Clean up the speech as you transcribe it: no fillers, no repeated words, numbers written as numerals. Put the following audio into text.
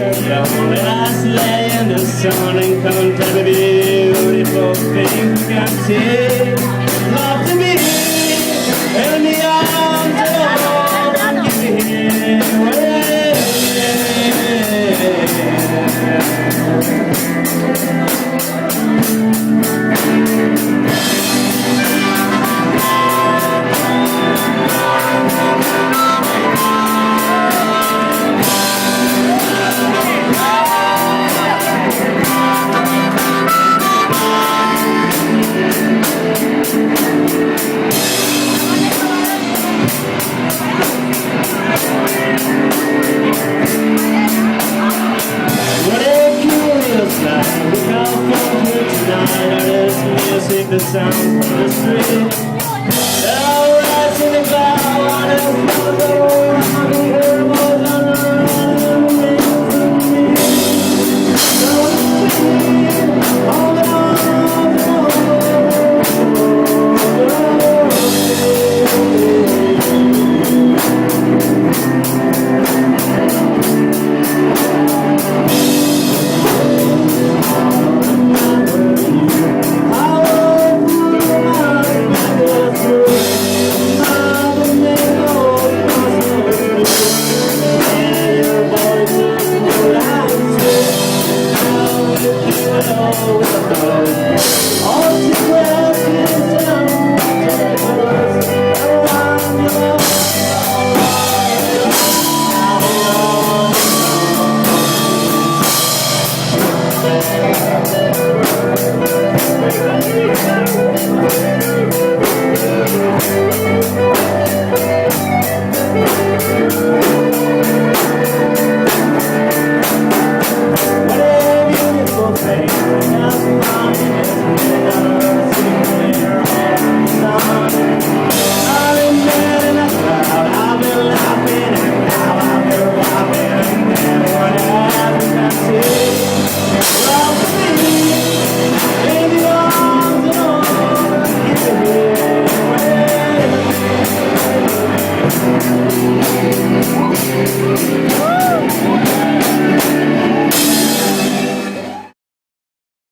Let's lay in the sun and contemplate the beautiful things we can see. Love to be in the arms of all you hear. Music that sounds from the street. Now rise in the cloud and follow around the world on the running from me. So hold on,